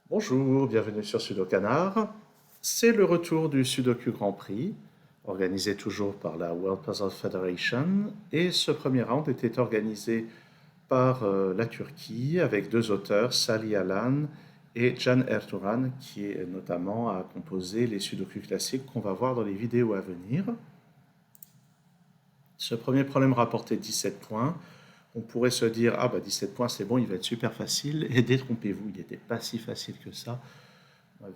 Bonjour, bienvenue sur Sudokanar. C'est le retour du Sudoku Grand Prix, organisé toujours par la World Puzzle Federation. Et ce premier round était organisé par la Turquie avec deux auteurs, Salih Alan et Can Ertuğran, qui est notamment a composé les Sudoku classiques qu'on va voir dans les vidéos à venir. Ce premier problème rapportait 17 points. On pourrait se dire, ah bah 17 points c'est bon, il va être super facile. Et détrompez-vous, il n'était pas si facile que ça.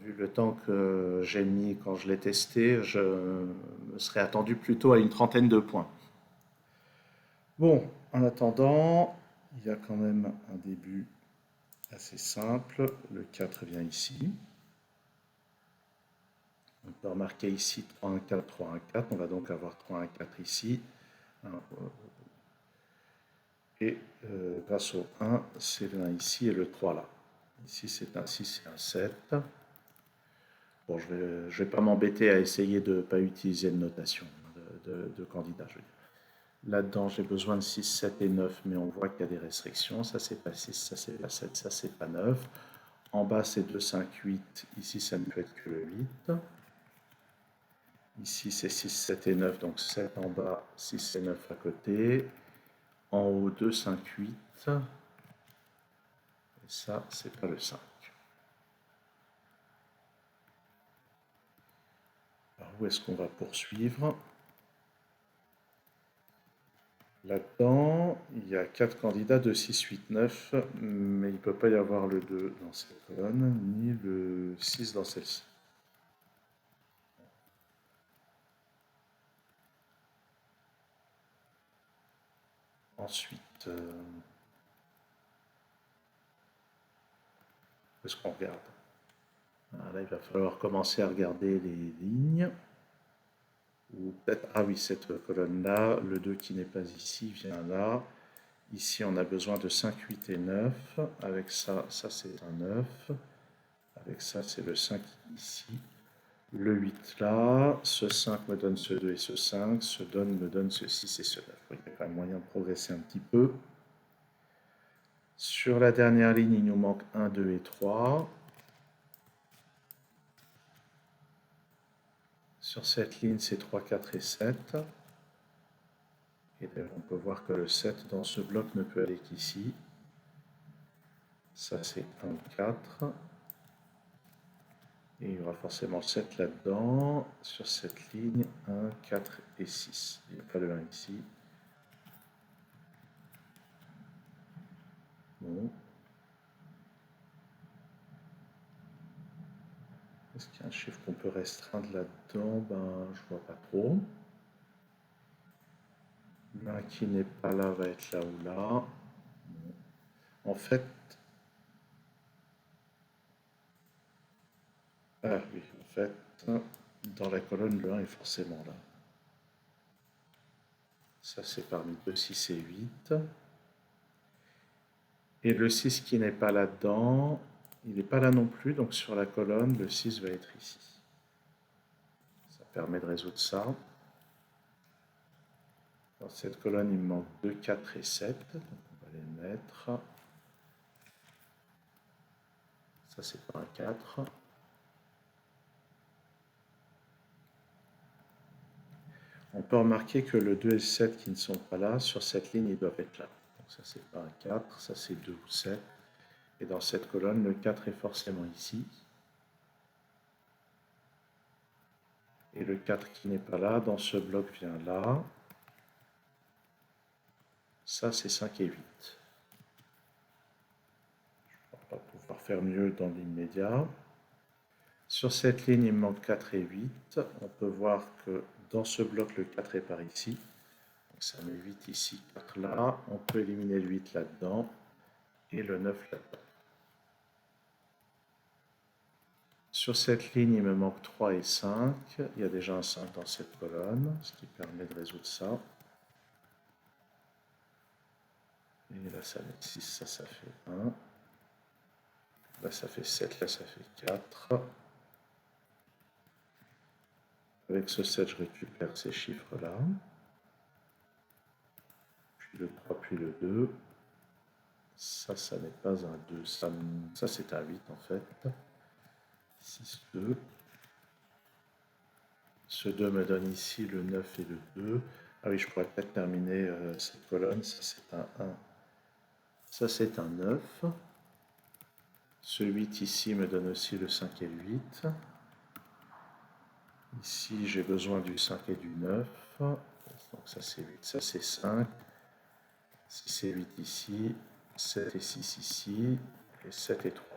Vu le temps que j'ai mis quand je l'ai testé, je me serais attendu plutôt à une trentaine de points. Bon, en attendant, il y a quand même un début assez simple. Le 4 vient ici. On peut remarquer ici 3, 1, 4, 3, 1, 4. On va donc avoir 3, 1, 4 ici. Et grâce au 1, c'est le 1 ici et le 3 là. Ici c'est un 6 et un 7. Bon, je vais pas m'embêter à essayer de ne pas utiliser de notation de candidat. Je veux dire. Là-dedans, j'ai besoin de 6, 7 et 9, mais on voit qu'il y a des restrictions. Ça, c'est pas 6, ça, c'est pas 7, ça, c'est pas 9. En bas, c'est 2, 5, 8. Ici, ça ne peut être que le 8. Ici, c'est 6, 7 et 9, donc 7 en bas, 6 et 9 à côté. En haut, 2, 5, 8. Et ça, c'est pas le 5. Alors, où est-ce qu'on va poursuivre? Là-dedans, il y a 4 candidats de 6, 8, 9, mais il ne peut pas y avoir le 2 dans cette colonne, ni le 6 dans celle-ci. Ensuite, où est-ce qu'on regarde? Là, il va falloir commencer à regarder les lignes. Ou peut-être, ah oui, cette colonne-là, le 2 qui n'est pas ici vient là. Ici, on a besoin de 5, 8 et 9. Avec ça, ça c'est un 9. Avec ça, c'est le 5 ici. Le 8 là, ce 5 me donne ce 2 et ce 5, ce donne me donne ce 6 et ce 9. Il y a quand même moyen de progresser un petit peu. Sur la dernière ligne, il nous manque 1, 2 et 3. Sur cette ligne, c'est 3, 4 et 7. Et on peut voir que le 7 dans ce bloc ne peut aller qu'ici. Ça, c'est 1, 4. Et il y aura forcément 7 là-dedans. Sur cette ligne, 1, 4 et 6. Il n'y a pas le 1 ici. Bon. Est-ce qu'il y a un chiffre qu'on peut restreindre là-dedans? Ben, je vois pas trop. L'un qui n'est pas là va être là ou là. En fait, ah oui, en fait, dans la colonne, le 1 est forcément là. Ça, c'est parmi 2, 6 et 8. Et le 6 qui n'est pas là-dedans, il n'est pas là non plus, donc sur la colonne, le 6 va être ici. Ça permet de résoudre ça. Dans cette colonne, il me manque 2, 4 et 7, donc on va les mettre. Ça, c'est pas un 4. On peut remarquer que le 2 et le 7 qui ne sont pas là, sur cette ligne, ils doivent être là. Donc ça, c'est pas un 4, ça c'est 2 ou 7. Et dans cette colonne, le 4 est forcément ici. Et le 4 qui n'est pas là, dans ce bloc vient là. Ça, c'est 5 et 8. Je ne vais pas pouvoir faire mieux dans l'immédiat. Sur cette ligne, il me manque 4 et 8. On peut voir que dans ce bloc, le 4 est par ici. Donc ça met 8 ici, 4 là. On peut éliminer le 8 là-dedans et le 9 là-dedans. Sur cette ligne, il me manque 3 et 5. Il y a déjà un 5 dans cette colonne, ce qui permet de résoudre ça. Et là, ça va être 6, ça fait 1. Là, ça fait 7, là, ça fait 4. Avec ce 7, je récupère ces chiffres-là. Puis le 3, puis le 2. Ça n'est pas un 2, ça c'est un 8 en fait. 6, 2. Ce 2 me donne ici le 9 et le 2. Ah oui, je pourrais peut-être terminer cette colonne. Ça c'est un 1. Ça c'est un 9. Ce 8 ici me donne aussi le 5 et le 8. Ici j'ai besoin du 5 et du 9. Donc ça c'est 8, ça c'est 5. 6 et 8 ici. 7 et 6 ici. Et 7 et 3.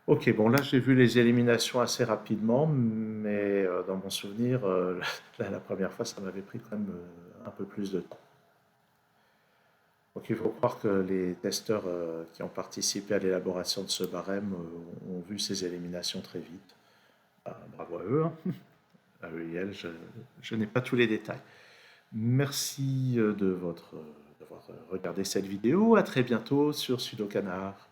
Ok, bon là j'ai vu les éliminations assez rapidement, mais dans mon souvenir, la première fois ça m'avait pris quand même un peu plus de temps. Donc il faut croire que les testeurs qui ont participé à l'élaboration de ce barème ont vu ces éliminations très vite. Ah, bravo à eux, hein. À eux et elles, je n'ai pas tous les détails. Merci d'avoir regardé cette vidéo. À très bientôt sur Sudokanar.